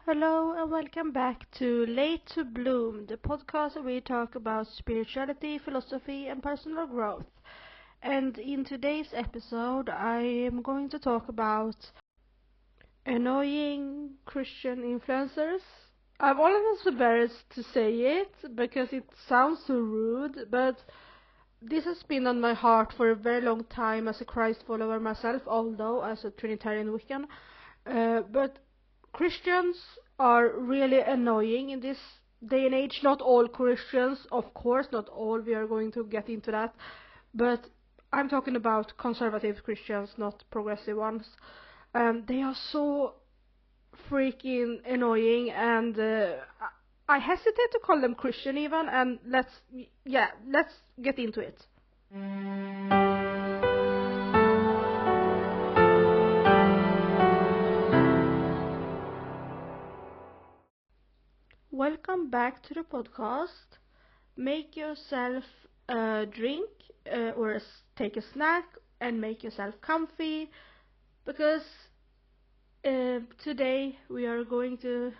Hello and welcome back to Late to Bloom, the podcast where we talk about spirituality, philosophy, and personal growth. And in today's episode, I am going to talk about annoying Christian influencers. I'm almost embarrassed to say it because it sounds so rude, but this has been on my heart for a very long time as a Christ follower myself, although as a Trinitarian Wiccan. But Christians are really annoying in this day and age. Not all Christians, of course, not all. We are going to get into that. But I'm talking about conservative Christians, not progressive ones. They are so freaking annoying, and I hesitate to call them Christian even. And let's get into it. Welcome back to the podcast. Make yourself a drink or take a snack and make yourself comfy because today we are going to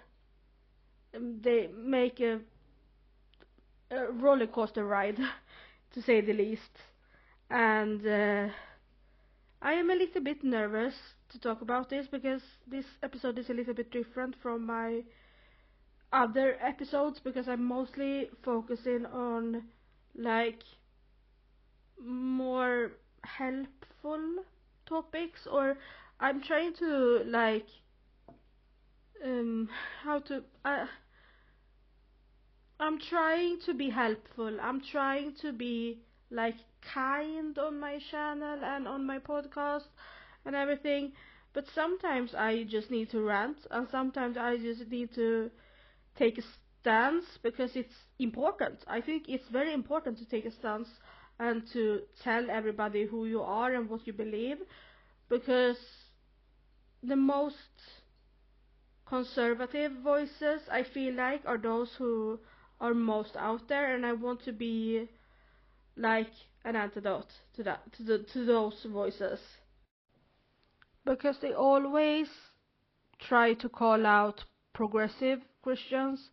make a roller coaster ride, to say the least. And I am a little bit nervous to talk about this because this episode is a little bit different from my other episodes because I'm mostly focusing on like more helpful topics, or I'm trying to like how to I'm trying to be helpful. I'm trying to be like kind on my channel and on my podcast and everything, but sometimes I just need to rant and sometimes I just need to take a stance because it's important. I think it's very important to take a stance and to tell everybody who you are and what you believe, because the most conservative voices I feel like are those who are most out there, and I want to be like an antidote to that, to those voices, because they always try to call out progressive Christians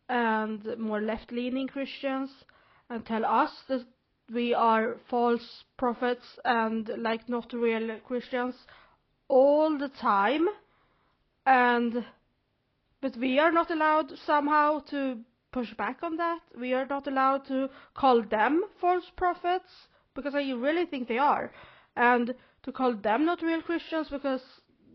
and more left-leaning Christians and tell us that we are false prophets and like not real Christians all the time, and but we are not allowed somehow to push back on that. We are not allowed to call them false prophets because I really think they are, and to call them not real Christians because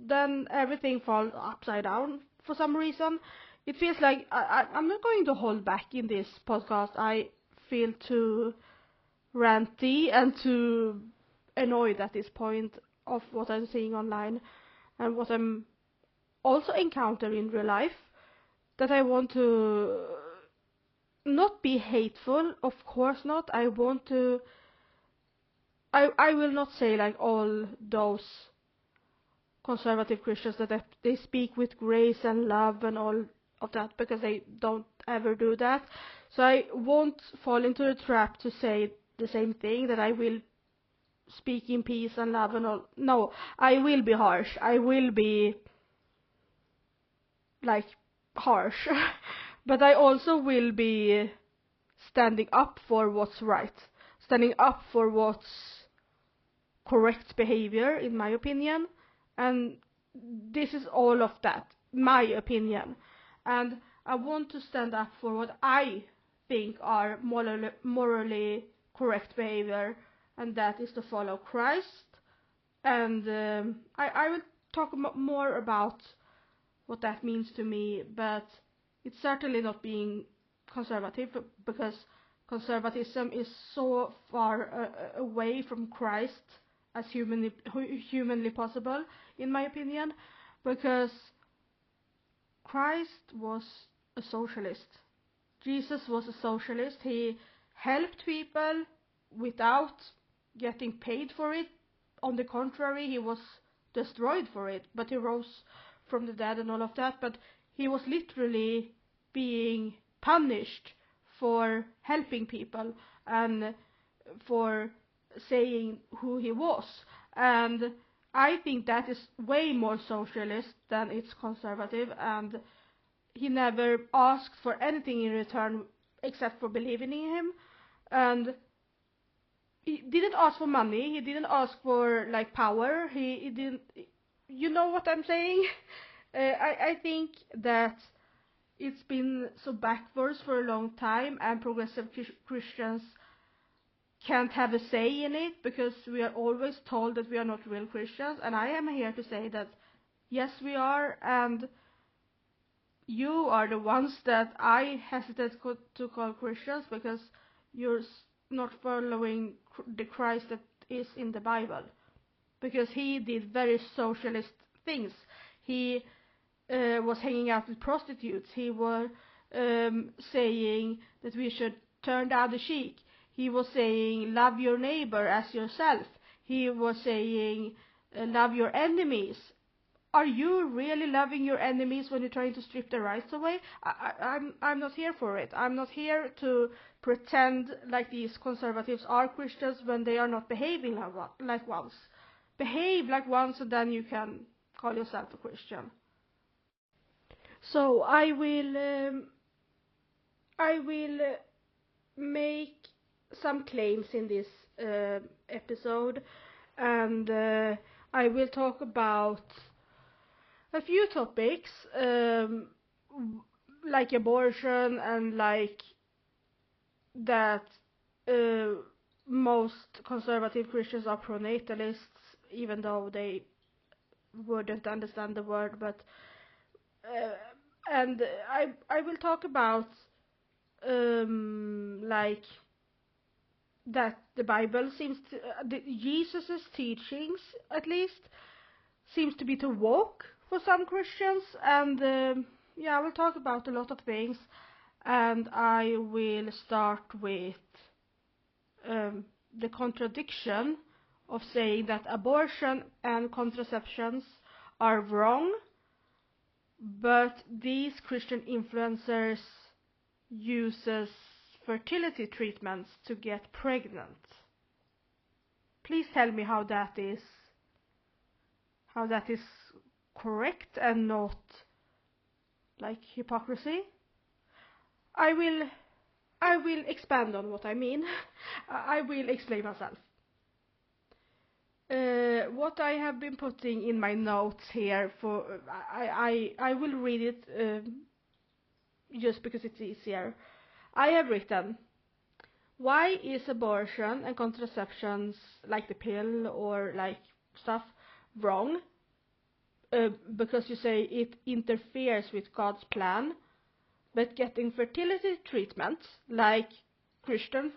then everything falls upside down for some reason. It feels like I'm not going to hold back in this podcast. I feel too ranty and too annoyed at this point of what I'm seeing online and what I'm also encountering in real life, that I want to not be hateful, of course not. I want to I will not say like all those conservative Christians that they speak with grace and love and all of that, because they don't ever do that. So I won't fall into the trap to say the same thing, that I will speak in peace and love and all. No, I will be harsh. I will be like harsh. But I also will be standing up for what's right, standing up for what's correct behavior in my opinion, and this is all of that, my opinion, and I want to stand up for what I think are morally correct behavior, and that is to follow Christ. And I will talk more about what that means to me, but it's certainly not being conservative, because conservatism is so far away from Christ as humanly possible, in my opinion, because Christ was a socialist. Jesus was a socialist. He helped people without getting paid for it. On the contrary, he was destroyed for it, but he rose from the dead and all of that. But he was literally being punished for helping people and for saying who he was. And I think that is way more socialist than it's conservative, and he never asked for anything in return except for believing in him, and he didn't ask for money, he didn't ask for like power, he didn't, you know what I'm saying? I think that it's been so backwards for a long time, and progressive Christians can't have a say in it because we are always told that we are not real Christians, and I am here to say that yes, we are, and you are the ones that I hesitate to call Christians because you're not following the Christ that is in the Bible, because he did very socialist things. He was hanging out with prostitutes. He was saying that we should turn the other cheek. He was saying love your neighbor as yourself. He was saying love your enemies. Are you really loving your enemies when you're trying to strip their rights away? I'm not here for it. I'm not here to pretend like these conservatives are Christians when they are not behaving like ones. Behave like ones, and then you can call yourself a Christian. So I will make some claims in this episode, and I will talk about a few topics, like abortion, and like that most conservative Christians are pronatalists, even though they wouldn't understand the word, but and I will talk about like that the Bible seems to Jesus's teachings at least seems to be to walk for some Christians, and yeah, I will talk about a lot of things, and I will start with the contradiction of saying that abortion and contraceptions are wrong, but these Christian influencers uses fertility treatments to get pregnant. Please tell me how that is correct and not like hypocrisy. I will expand on what I mean. I will explain myself. What I have been putting in my notes here for I will read it just because it's easier. I have written, why is abortion and contraceptions like the pill or like stuff wrong? Because you say it interferes with God's plan, but getting fertility treatments like Kristen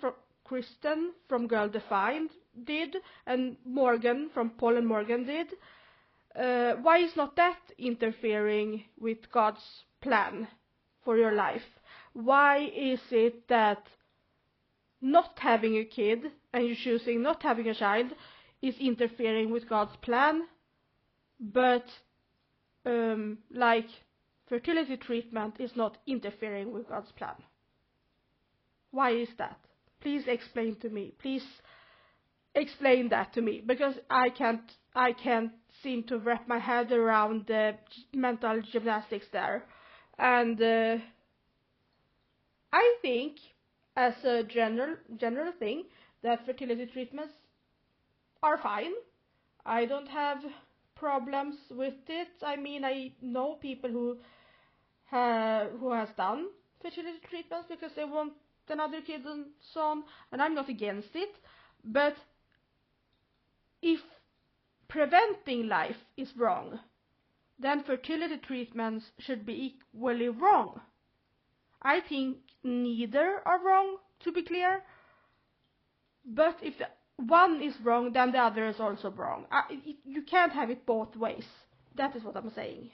from Girl Defined did, and Morgan from Paul and Morgan did, why is not that interfering with God's plan for your life? Why is it that not having a kid and you choosing not having a child is interfering with God's plan, but like fertility treatment is not interfering with God's plan? Why is that? Please explain to me. Please explain that to me, because I can't seem to wrap my head around the mental gymnastics there. And I think, as a general thing, that fertility treatments are fine. I don't have problems with it. I mean, I know people who has done fertility treatments because they want another kid and so on, and I'm not against it. But if preventing life is wrong, then fertility treatments should be equally wrong. I think neither are wrong, to be clear. But if one is wrong, then the other is also wrong. You can't have it both ways. That is what I'm saying.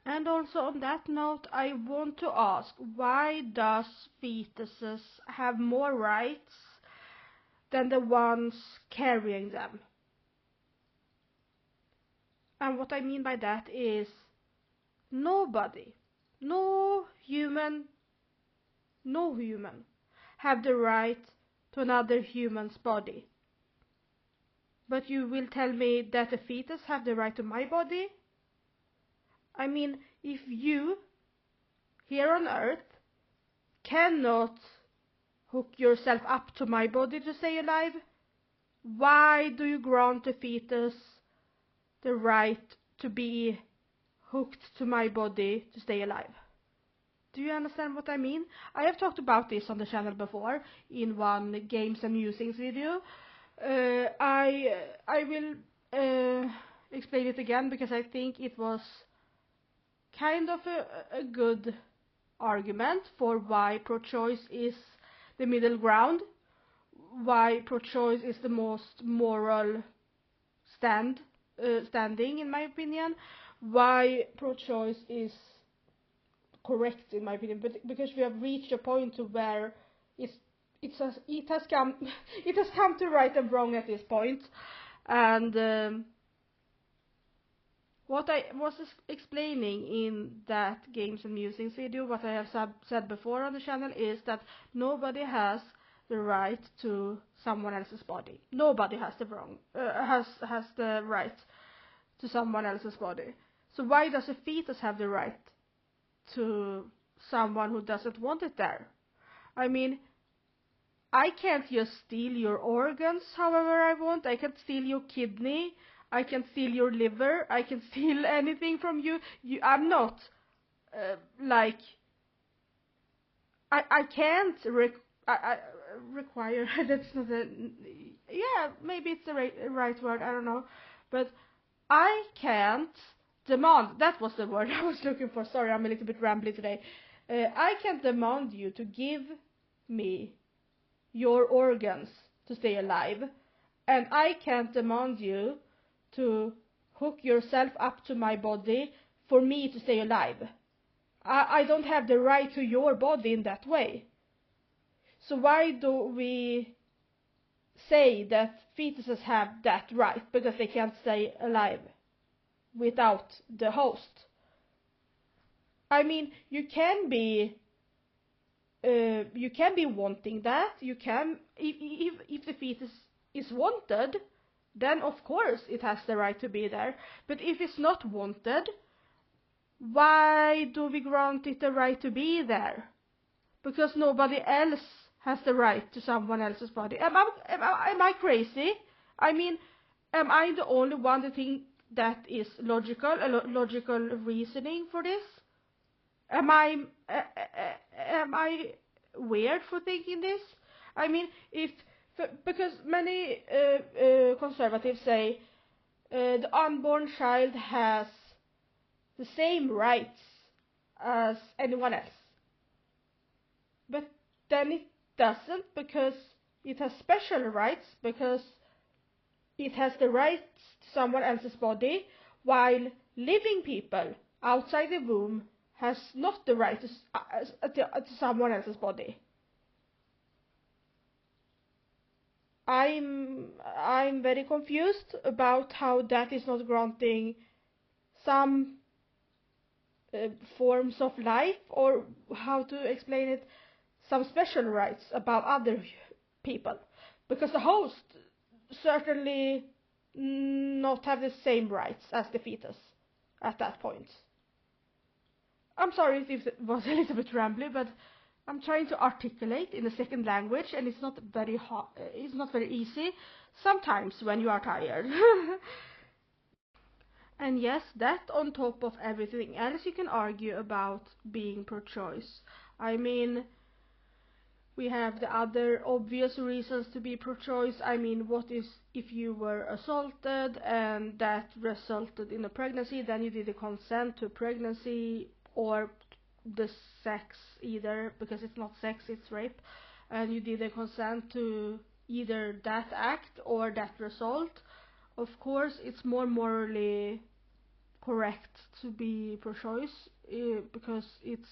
And also on that note, I want to ask, why does fetuses have more rights than the ones carrying them? And what I mean by that is nobody, no human have the right to another human's body. But you will tell me that the fetus have the right to my body? I mean, if you, here on Earth, cannot hook yourself up to my body to stay alive, why do you grant the fetus the right to be hooked to my body to stay alive? Do you understand what I mean? I have talked about this on the channel before in one games and musings video. I will explain it again because I think it was kind of a good argument for why pro-choice is the middle ground, why pro-choice is the most moral standing in my opinion, why pro-choice is correct in my opinion, but because we have reached a point to where it has come it has come to right and wrong at this point. And what I was explaining in that games and musings video, what I have said before on the channel, is that nobody has the right to someone else's body. Nobody has has the right to someone else's body. So why does a fetus have the right to someone who doesn't want it there? I mean, I can't just steal your organs however I want. I can steal your kidney, I can steal your liver, I can steal anything from you. I'm not like I can't require. That's not a, yeah, maybe it's the right word, I don't know, but I can't demand, that was the word I was looking for, sorry, I'm a little bit rambly today. I can't demand you to give me your organs to stay alive, and I can't demand you to hook yourself up to my body for me to stay alive. I don't have the right to your body in that way. So why do we say that fetuses have that right because they can't stay alive without the host? I mean, you can be wanting that. You can, if the fetus is wanted, then of course it has the right to be there. But if it's not wanted, why do we grant it the right to be there? Because nobody else has the right to someone else's body. Am I crazy? I mean, am I the only one that think that is logical, logical reasoning for this? Am I weird for thinking this? I mean, because many conservatives say the unborn child has the same rights as anyone else. But then it doesn't, because it has special rights, because it has the rights to someone else's body, while living people outside the womb has not the right to someone else's body. I'm very confused about how that is not granting some forms of life, or how to explain it, some special rights about other people, because the host certainly not have the same rights as the fetus at that point. I'm sorry if it was a little bit rambly, but I'm trying to articulate in a second language, and it's not very it's not very easy sometimes when you are tired. And yes, that on top of everything else you can argue about being pro-choice. I mean, we have the other obvious reasons to be pro-choice. I mean, what is if you were assaulted and that resulted in a pregnancy, then you did consent to pregnancy, or the sex either, because it's not sex, it's rape, and you did consent to either that act or that result. Of course, it's more morally correct to be pro-choice, because it's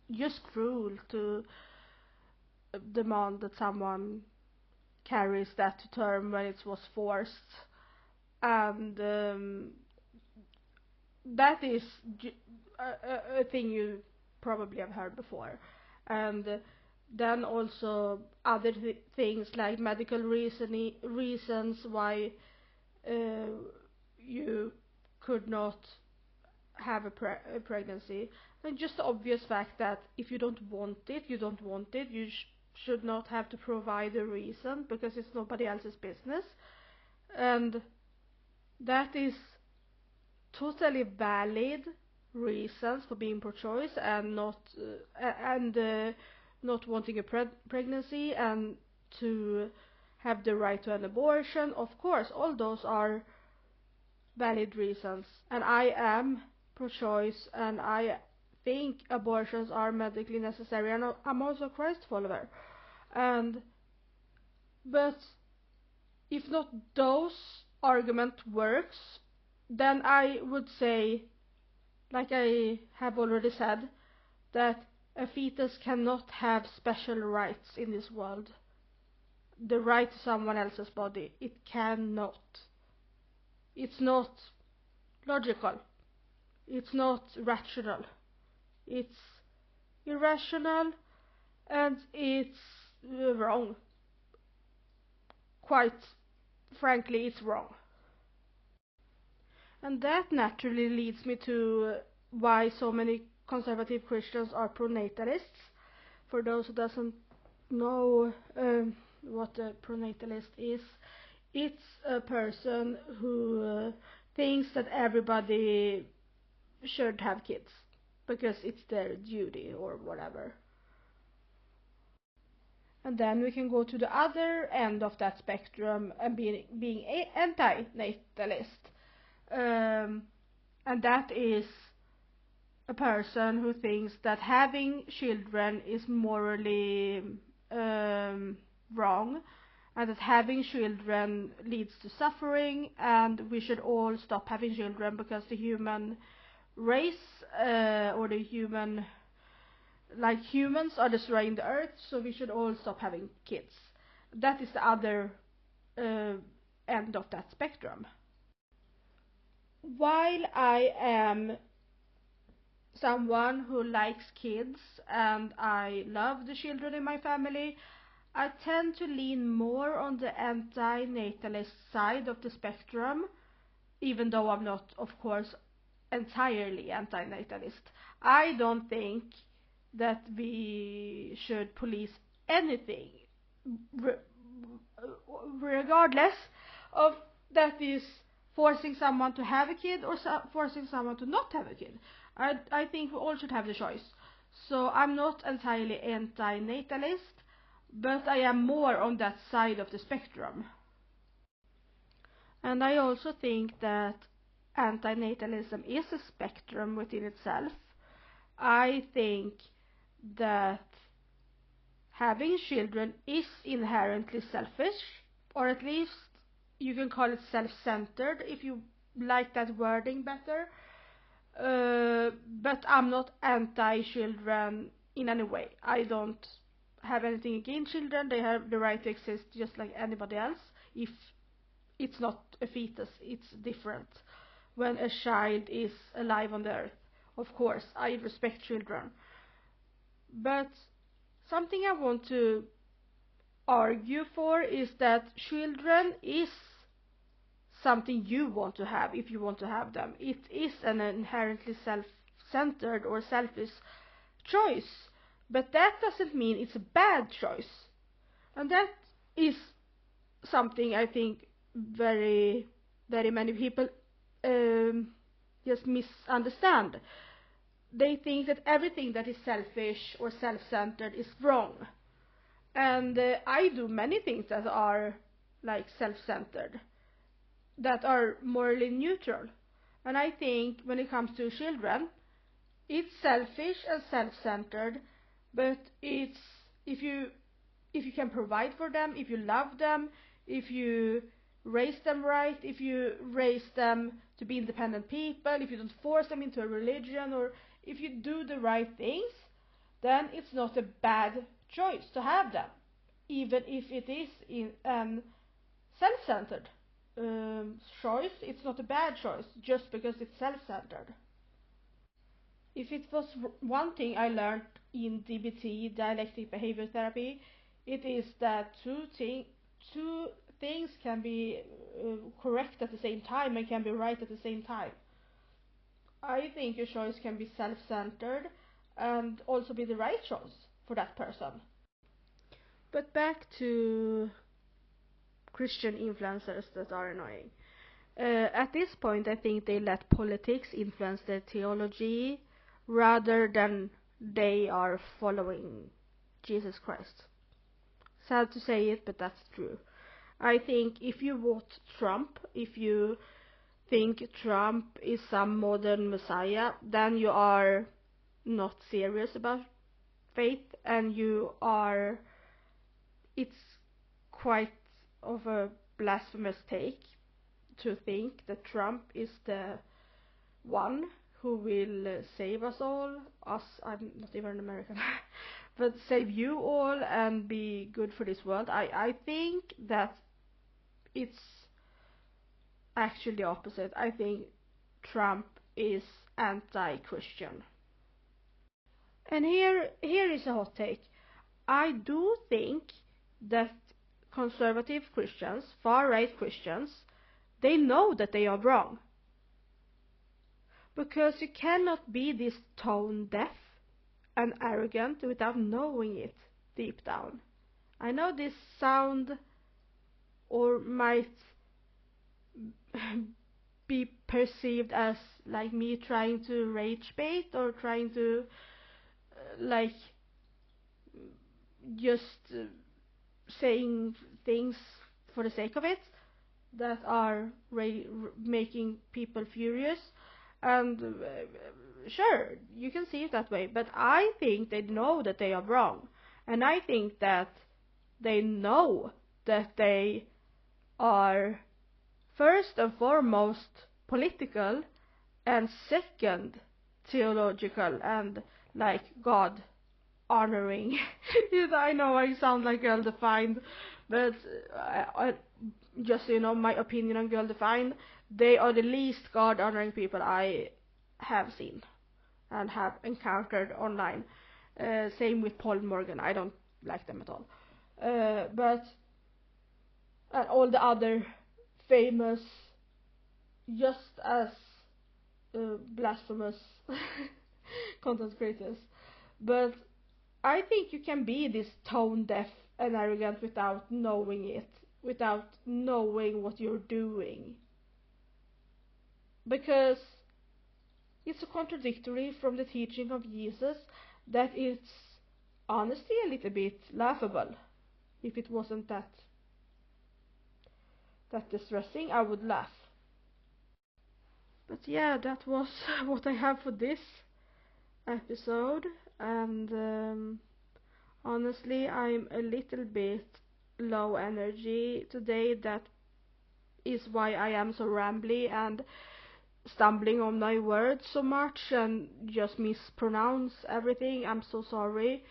just cruel to demand that someone carries that to term when it was forced. And that is a thing you probably have heard before. And then also other things like medical reasons why you could not have a pregnancy. And just the obvious fact that if you don't want it, you don't want it. You should not have to provide a reason because it's nobody else's business. And that is totally valid reasons for being pro-choice and not wanting a pregnancy and to have the right to an abortion. Of course, all those are valid reasons, and I am pro-choice, and I think abortions are medically necessary, and I'm also a Christ follower. And but if not those argument works, then I would say, like I have already said, that a fetus cannot have special rights in this world. The right to someone else's body, it cannot. It's not logical. It's not rational. It's irrational, and it's wrong. Quite frankly, it's wrong. And that naturally leads me to why so many conservative Christians are pronatalists. For those who doesn't know what a pronatalist is, it's a person who thinks that everybody should have kids because it's their duty or whatever. And then we can go to the other end of that spectrum and being anti-natalist. And that is a person who thinks that having children is morally wrong, and that having children leads to suffering, and we should all stop having children because the human race or the human, like humans, are destroying the earth, so we should all stop having kids. That is the other end of that spectrum. While I am someone who likes kids and I love the children in my family, I tend to lean more on the anti-natalist side of the spectrum, even though I'm not, of course, entirely anti-natalist. I don't think that we should police anything, regardless of that is forcing someone to have a kid or forcing someone to not have a kid. I think we all should have the choice. So I'm not entirely anti-natalist, but I am more on that side of the spectrum. And I also think that antinatalism is a spectrum within itself. I think that having children is inherently selfish, or at least you can call it self-centered if you like that wording better. But I'm not anti-children in any way. I don't have anything against children. They have the right to exist just like anybody else. If it's not a fetus, it's different. When a child is alive on the earth, of course, I respect children. But something I want to argue for is that children is something you want to have if you want to have them. It is an inherently self-centered or selfish choice, but that doesn't mean it's a bad choice. And that is something I think very, very many people just misunderstand. They think that everything that is selfish or self-centered is wrong. And I do many things that are like self-centered, that are morally neutral. And I think when it comes to children, it's selfish and self-centered, but it's if you can provide for them, if you love them, if you raise them right, if you raise them to be independent people, if you don't force them into a religion, or if you do the right things, then it's not a bad choice to have them, even if it is in self-centered choice. It's not a bad choice just because it's self-centered. If it was one thing I learned in DBT, dialectic behavior therapy, it is that two things can be correct at the same time and can be right at the same time. I think your choice can be self-centered and also be the right choice for that person. But back to Christian influencers that are annoying. At this point, I think they let politics influence their theology rather than they are following Jesus Christ. Sad to say it, but that's true. I think if you vote Trump, if you think Trump is some modern messiah, then you are not serious about faith, and it's quite of a blasphemous take to think that Trump is the one who will save us all, I'm not even American, but save you all and be good for this world. I think that it's actually the opposite. I think Trump is anti-Christian. And here is a hot take. I do think that conservative Christians, far-right Christians, they know that they are wrong. Because you cannot be this tone deaf and arrogant without knowing it deep down. I know this sound or might be perceived as like me trying to rage bait or trying to like just saying things for the sake of it that are making people furious. And sure, you can see it that way, but I think they know that they are wrong. And I think that they know that they are first and foremost political, and second theological and like God honoring. I know I sound like Girl Defined, but just so you know, my opinion on Girl Defined, they are the least God honoring people I have seen and have encountered online. Same with Paul Morgan, I don't like them at all. But all the other famous, just as blasphemous content creators. But I think you can be this tone deaf and arrogant without knowing it, without knowing what you're doing. Because it's so contradictory from the teaching of Jesus that it's honestly a little bit laughable. If it wasn't that distressing, I would laugh. But yeah, that was what I have for this episode, and honestly, I'm a little bit low energy today. That is why I am so rambly and stumbling on my words so much and just mispronounce everything. I'm so sorry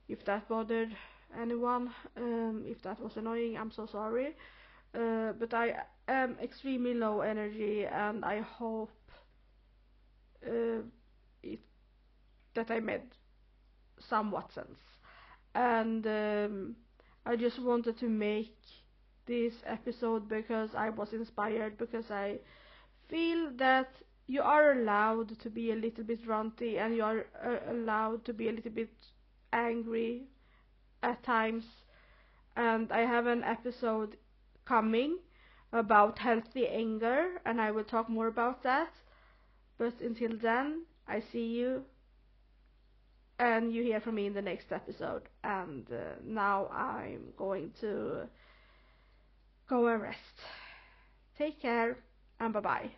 if that bothered anyone. If that was annoying, I'm so sorry. But I am extremely low energy, and I hope that I made somewhat sense. And I just wanted to make this episode because I was inspired, because I feel that you are allowed to be a little bit ranty, and you are allowed to be a little bit angry at times. And I have an episode coming about healthy anger, and I will talk more about that. But until then, I see you, and you hear from me in the next episode. And now I'm going to go and rest. Take care, and bye-bye.